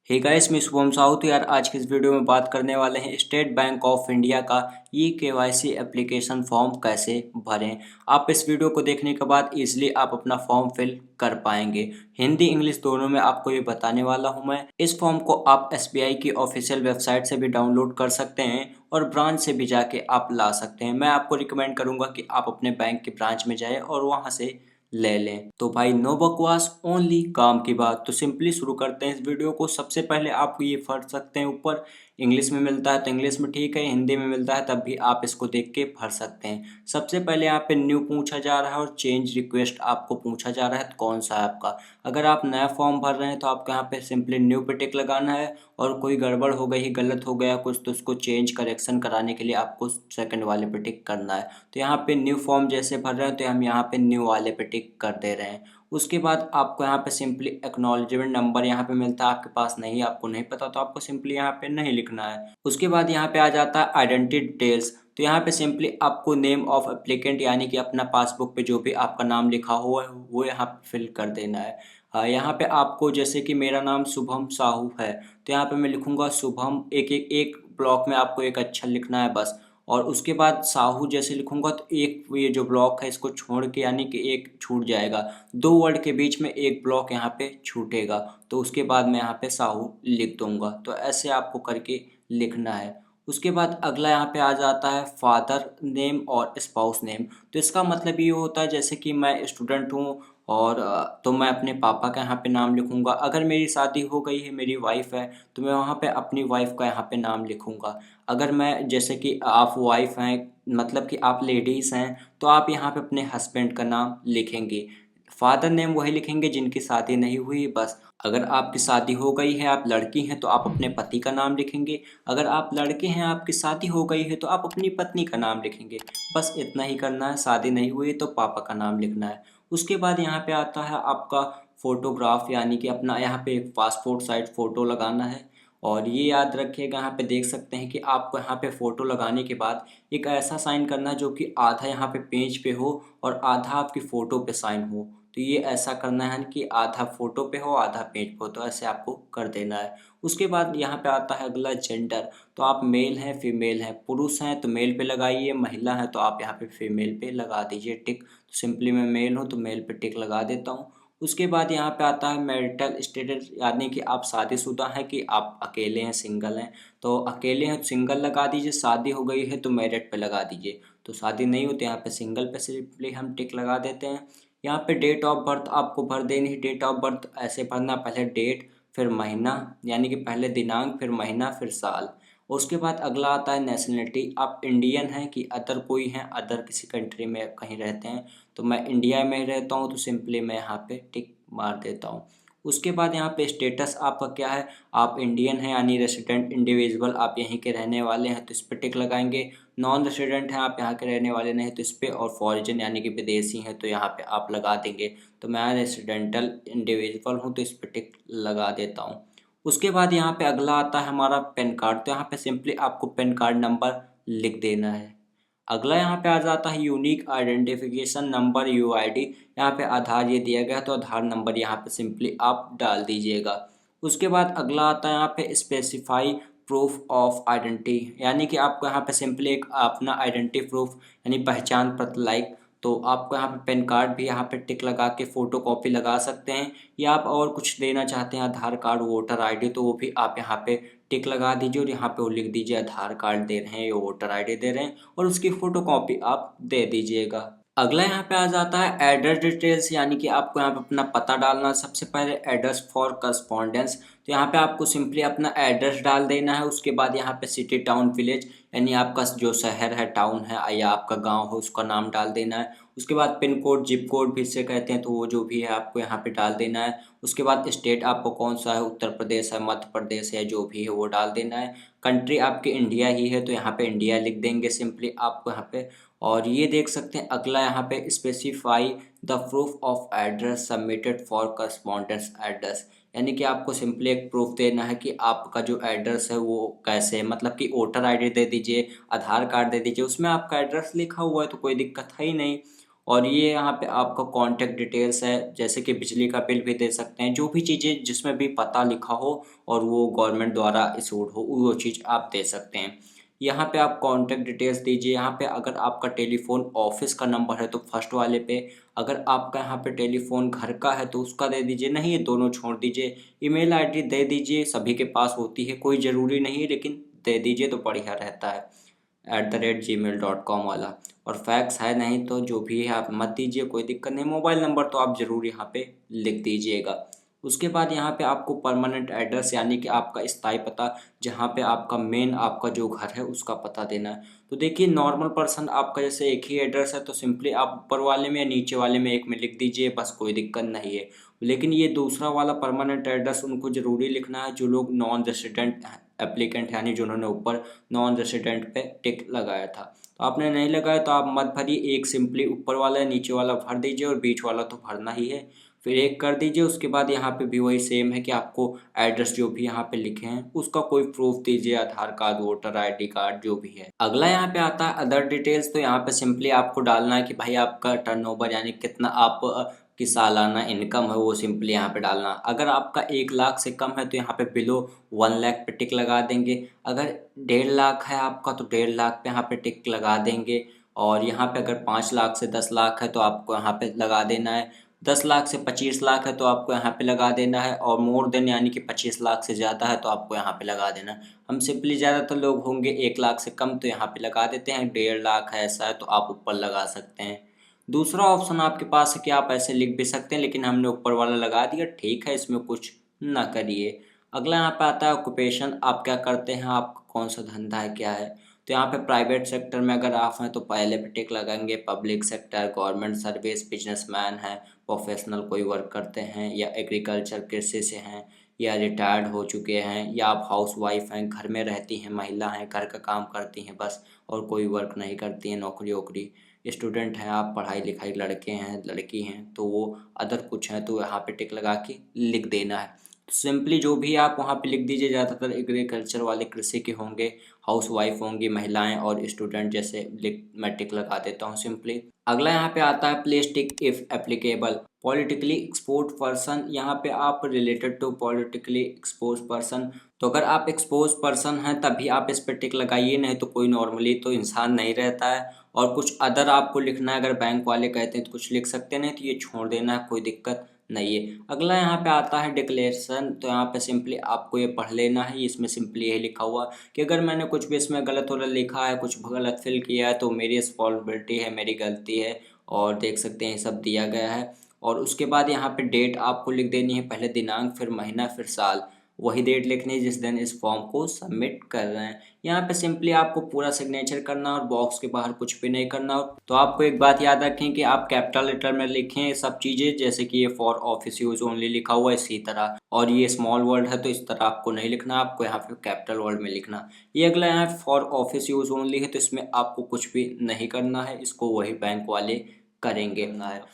Hey guys, मैं शुभम साहू। तो यार आज की इस वीडियो में बात करने वाले हैं स्टेट बैंक ऑफ इंडिया का ई केवाईसी एप्लीकेशन फॉर्म कैसे भरें। आप इस वीडियो को देखने के बाद इजीली आप अपना फॉर्म फिल कर पाएंगे। हिंदी इंग्लिश दोनों में आपको ये बताने वाला हूं मैं। इस फॉर्म को आप एसबीआई की ऑफिशियल वेबसाइट से भी डाउनलोड कर सकते हैं और ब्रांच से भी जाके आप ला सकते हैं। मैं आपको रिकमेंड करूंगा कि आप अपने बैंक के ब्रांच में जाएं और वहां से ले लें। तो भाई नो बकवास, ओनली काम की बात। तो सिंपली शुरू करते हैं इस वीडियो को। सबसे पहले आप ये पढ़ सकते हैं ऊपर, इंग्लिश में मिलता है तो इंग्लिश में ठीक है, हिंदी में मिलता है तब भी आप इसको देख के भर सकते हैं। सबसे पहले यहाँ पे न्यू पूछा जा रहा है और चेंज रिक्वेस्ट आपको पूछा जा रहा है तो कौन सा है आपका। अगर आप नया फॉर्म भर रहे हैं तो आपको यहाँ पे सिंपली न्यू पे टिक लगाना है, और कोई गड़बड़ हो गई, गलत हो गया कुछ, तो उसको चेंज करेक्शन कराने के लिए आपको सेकंड वाले पे टिक करना है। तो यहाँ पे न्यू फॉर्म जैसे भर रहे हैं तो हम यहाँ पे न्यू वाले पे टिक कर दे रहे हैं। उसके बाद आपको यहाँ पे सिंपली एक्नॉलेजमेंट नंबर यहाँ पे मिलता है, आपके पास नहीं, आपको नहीं पता तो आपको सिंपली यहाँ पे नहीं लिखना है। उसके बाद यहाँ पे आ जाता है आइडेंटिटी डिटेल्स। तो यहाँ पे सिंपली आपको नेम ऑफ एप्लीकेंट यानी कि अपना पासबुक पे जो भी आपका नाम लिखा हुआ है वो यहाँ पे फिल कर देना है। यहाँ पे आपको, जैसे कि मेरा नाम शुभम साहू है तो यहाँ पे मैं लिखूंगा शुभम, एक एक एक ब्लॉक में आपको एक अक्षर लिखना है बस। और उसके बाद साहू जैसे लिखूंगा तो एक ये जो ब्लॉक है इसको छोड़ के, यानी कि एक छूट जाएगा, दो वर्ड के बीच में एक ब्लॉक यहाँ पे छूटेगा, तो उसके बाद मैं यहाँ पे साहू लिख दूंगा। तो ऐसे आपको करके लिखना है। उसके बाद अगला यहाँ पे आ जाता है फादर नेम और स्पाउस नेम। तो इसका मतलब ये होता है, जैसे कि मैं स्टूडेंट हूँ और तो मैं अपने पापा का यहाँ पे नाम लिखूंगा। अगर मेरी शादी हो गई है, मेरी वाइफ है, तो मैं वहाँ पे अपनी वाइफ का यहाँ पे नाम लिखूंगा। अगर मैं, जैसे कि आप वाइफ हैं, मतलब कि आप लेडीज़ हैं, तो आप यहाँ पे अपने हस्बैंड का नाम लिखेंगे। फादर नेम वही लिखेंगे जिनकी शादी नहीं हुई बस। अगर आपकी शादी हो गई है, आप लड़की हैं, तो आप अपने पति का नाम लिखेंगे। अगर आप लड़के हैं, आपकी शादी हो गई है, तो आप अपनी पत्नी का नाम लिखेंगे। बस इतना ही करना है। शादी नहीं हुई है तो पापा का नाम लिखना है। उसके बाद यहाँ पे आता है आपका फ़ोटोग्राफ, यानी कि अपना यहाँ पे एक पासपोर्ट साइज़ फ़ोटो लगाना है। और ये याद रखिएगा, यहाँ पे देख सकते हैं कि आपको यहाँ पे फ़ोटो लगाने के बाद एक ऐसा साइन करना है जो कि आधा यहाँ पे पेज पे हो और आधा आपकी फ़ोटो पे साइन हो। तो ये ऐसा करना है कि आधा फ़ोटो पे हो आधा पेज पे हो, तो ऐसे आपको कर देना है। उसके बाद यहाँ पे आता है अगला जेंडर। तो आप मेल हैं फीमेल हैं, पुरुष हैं तो मेल पे लगाइए, महिला है तो आप यहाँ पे फीमेल पे लगा दीजिए टिक। तो सिंपली मैं मेल हूँ तो मेल पे टिक लगा देता हूँ। उसके बाद यहाँ पे आता है मैरिटल स्टेटस, यानी कि आप शादीशुदा हैं कि आप अकेले हैं, सिंगल हैं। तो अकेले हैं तो सिंगल लगा दीजिए, शादी हो गई है तो मैरिड पे लगा दीजिए। तो शादी नहीं होती, यहाँ पे सिंगल पे सिंपली हम टिक लगा देते हैं। यहाँ पे डेट ऑफ बर्थ आपको भर देनी है। डेट ऑफ बर्थ ऐसे भरना, पहले डेट फिर महीना, यानी कि पहले दिनांक फिर महीना फिर साल। उसके बाद अगला आता है नेशनलिटी। आप इंडियन हैं कि अदर कोई हैं, अदर किसी कंट्री में कहीं रहते हैं। तो मैं इंडिया में रहता हूँ तो सिंपली मैं यहाँ पे टिक मार देता हूँ। उसके बाद यहाँ पे स्टेटस आपका क्या है, आप इंडियन हैं यानी रेसिडेंट इंडिविजुअल, आप यहीं के रहने वाले हैं तो इस पर टिक लगाएंगे। नॉन रेसिडेंट हैं, आप यहाँ के रहने वाले नहीं तो इस पर, और फॉरेन यानी कि विदेशी हैं तो यहाँ पे आप लगा देंगे। तो मैं रेसिडेंटल इंडिविजुअल हूँ तो इस पर टिक लगा देता हूँ। उसके बाद यहाँ पे अगला आता है हमारा पैन कार्ड। तो यहाँ पे सिंपली आपको पैन कार्ड नंबर लिख देना है। अगला यहाँ पे आ जाता है यूनिक आइडेंटिफिकेशन नंबर यूआईडी। यहाँ पे आधार ये दिया गया है तो आधार नंबर यहाँ पे सिंपली आप डाल दीजिएगा। उसके बाद अगला आता है यहाँ पे स्पेसिफाई प्रूफ ऑफ आइडेंटिटी, यानी कि आपको यहाँ पे सिंपली एक अपना आइडेंटिटी प्रूफ यानी पहचान पत्र लाइक, तो आपको यहाँ पे पैन कार्ड भी यहाँ पे टिक लगा के फ़ोटो कॉपी लगा सकते हैं, या आप और कुछ देना चाहते हैं आधार कार्ड वोटर आईडी तो वो भी आप यहाँ पे टिक लगा दीजिए और यहाँ पे वो लिख दीजिए आधार कार्ड दे रहे हैं या वोटर आईडी दे रहे हैं, और उसकी फ़ोटो कॉपी आप दे दीजिएगा। अगला यहाँ पे आ जाता है एड्रेस डिटेल्स, यानी कि आपको यहाँ पे अपना पता डालना है। सबसे पहले एड्रेस फॉर करस्पॉन्डेंस। तो यहाँ पे आपको सिंपली अपना एड्रेस डाल देना है। उसके बाद यहाँ पे सिटी टाउन विलेज, यानी आपका जो शहर है, टाउन है या आपका गांव है उसका नाम डाल देना है। उसके बाद पिन कोड जिप कोड भी इसे कहते हैं तो वो जो भी है आपको यहाँ पे डाल देना है। उसके बाद स्टेट आपको कौन सा है, उत्तर प्रदेश है, मध्य प्रदेश है, जो भी है वो डाल देना है। कंट्री आपकी इंडिया ही है तो यहाँ पे इंडिया लिख देंगे सिंपली आपको यहाँ पे। और ये देख सकते हैं अगला यहाँ पे specify the proof of address submitted for correspondence address, यानी कि आपको सिंपली एक प्रूफ देना है कि आपका जो एड्रेस है वो कैसे है, मतलब कि वोटर आईडी दे दीजिए, आधार कार्ड दे दीजिए, उसमें आपका एड्रेस लिखा हुआ है तो कोई दिक्कत है ही नहीं। और ये यहाँ पे आपका कॉन्टैक्ट डिटेल्स है, जैसे कि बिजली का बिल भी दे सकते हैं, जो भी चीज़ें जिसमें भी पता लिखा हो और वो गवर्नमेंट द्वारा इशूड हो वो चीज़ आप दे सकते हैं। यहाँ पे आप कॉन्टैक्ट डिटेल्स दीजिए। यहाँ पे अगर आपका टेलीफोन ऑफिस का नंबर है तो फर्स्ट वाले पे, अगर आपका यहाँ पे टेलीफोन घर का है तो उसका दे दीजिए, नहीं ये दोनों छोड़ दीजिए। ईमेल आईडी दे दीजिए, सभी के पास होती है, कोई ज़रूरी नहीं है लेकिन दे दीजिए तो बढ़िया रहता है, @gmail.com वाला। और फैक्स है नहीं तो जो भी है आप मत दीजिए, कोई दिक्कत नहीं। मोबाइल नंबर तो आप ज़रूर यहाँ पे लिख दीजिएगा। उसके बाद यहाँ पे आपको परमानेंट एड्रेस यानी कि आपका स्थायी पता, जहाँ पे आपका मेन आपका जो घर है उसका पता देना है। तो देखिए नॉर्मल पर्सन आपका जैसे एक ही एड्रेस है तो सिंपली आप ऊपर वाले में या नीचे वाले में एक में लिख दीजिए, बस कोई दिक्कत नहीं है। लेकिन ये दूसरा वाला परमानेंट एड्रेस उनको ज़रूरी लिखना है जो लोग नॉन रेसिडेंट एप्लीकेंट, यानी जिन्होंने ऊपर नॉन रेसिडेंट पे टिक लगाया था। तो आपने नहीं लगाया तो आप मत भरिए, एक सिंपली ऊपर वाला है नीचे वाला भर दीजिए और बीच वाला तो भरना ही है, फिर एक कर दीजिए। उसके बाद यहाँ पे भी वही सेम है कि आपको एड्रेस जो भी यहाँ पे लिखे हैं उसका कोई प्रूफ दीजिए, आधार कार्ड, वोटर आईडी कार्ड जो भी है। अगला यहाँ पे आता है अदर डिटेल्स। तो यहाँ पे सिंपली आपको डालना है कि भाई आपका टर्नओवर यानी कितना आप की सालाना इनकम है वो सिंपली यहाँ पे डालना। अगर आपका 1 लाख से कम है तो यहाँ पे बिलो 1 लाख पे टिक लगा देंगे। अगर 1.5 लाख है आपका तो 1.5 लाख पे यहाँ पे टिक लगा देंगे। और यहाँ पे अगर 5 लाख से 10 लाख है तो आपको यहाँ पे लगा देना है। 10 लाख से 25 लाख है तो आपको यहाँ पे लगा देना है। और मोर देन यानी कि 25 लाख से ज़्यादा है तो आपको यहाँ पे लगा देना है। हम सिंपली ज़्यादातर लोग होंगे 1 लाख से कम तो यहाँ पे लगा देते हैं। 1.5 लाख है ऐसा है तो आप ऊपर लगा सकते हैं। दूसरा ऑप्शन आपके पास है कि आप ऐसे लिख भी सकते हैं, लेकिन हमने ऊपर वाला लगा दिया, ठीक है, इसमें कुछ ना करिए। अगला यहाँ पे आता है ऑक्यूपेशन, आप क्या करते हैं, आपका कौन सा धंधा है, क्या है। तो यहाँ पे प्राइवेट सेक्टर में अगर आप हैं तो पहले पे टिक लगाएंगे। Public sector, government service, businessman है, प्रोफेशनल कोई वर्क करते हैं, या एग्रीकल्चर कृषि से हैं, या रिटायर्ड हो चुके हैं, या आप हाउस वाइफ हैं, घर में रहती हैं, महिला हैं, घर का काम करती हैं बस, और कोई वर्क नहीं करती हैं, नौकरी वोकरी। स्टूडेंट हैं आप, पढ़ाई लिखाई, लड़के हैं लड़की हैं तो वो अदर कुछ हैं तो यहाँ पे टिक लगा के लिख देना है। तो सिंपली जो भी आप वहाँ पे लिख दीजिए, ज़्यादातर एग्रीकल्चर वाले कृषि के होंगे, हाउस वाइफ होंगी, महिलाएं और स्टूडेंट जैसे लिख मैं टिक लगा देता हूँ सिंपली। अगला यहाँ पे आता है place tick if applicable. Politically expose person, यहाँ पे आप related to politically expose person, तो अगर आप एक्सपोज पर्सन हैं तभी आप इस पर टिक लगाइए, नहीं तो कोई नॉर्मली तो इंसान नहीं रहता है। और कुछ अदर आपको लिखना है, अगर बैंक वाले कहते हैं तो कुछ लिख सकते हैं, नहीं तो ये छोड़ देना है, कोई दिक्कत नहीं है। अगला यहाँ पे आता है डिक्लेरेशन। तो यहाँ पे सिंपली आपको ये पढ़ लेना है, इसमें सिंपली यही लिखा हुआ कि अगर मैंने कुछ भी इसमें गलत वलत लिखा है, कुछ गलत फिल किया है तो मेरी रिस्पॉन्सिबिलिटी है, मेरी गलती है। और देख सकते हैं ये सब दिया गया है। और उसके बाद यहाँ पे डेट आपको लिख देनी है, पहले दिनांक, फिर महीना, फिर साल। वही डेट लिखनी है जिस दिन इस फॉर्म को सबमिट कर रहे हैं। यहाँ पे सिंपली आपको पूरा सिग्नेचर करना और बॉक्स के बाहर कुछ भी नहीं करना। तो आपको एक बात याद रखें कि आप कैपिटल लेटर में लिखें सब चीज़ें, जैसे कि ये फॉर ऑफिस यूज ओनली लिखा हुआ है इसी तरह, और ये स्मॉल वर्ड है तो इस तरह आपको नहीं लिखना, आपको यहाँ पे कैपिटल वर्ड में लिखना। ये अगला यहाँ फॉर ऑफिस यूज ओनली है तो इसमें आपको कुछ भी नहीं करना है, इसको वही बैंक वाले करेंगे।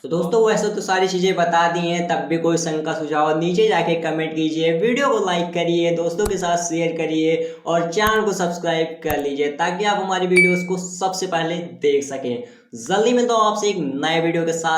तो दोस्तों वैसे तो सारी चीज़ें बता दी हैं, तब भी कोई शंका सुझाव नीचे जाके कमेंट कीजिए, वीडियो को लाइक करिए, दोस्तों के साथ शेयर करिए और चैनल को सब्सक्राइब कर लीजिए ताकि आप हमारी वीडियोस को सबसे पहले देख सकें। जल्दी मिलता हूँ आपसे एक नए वीडियो के साथ।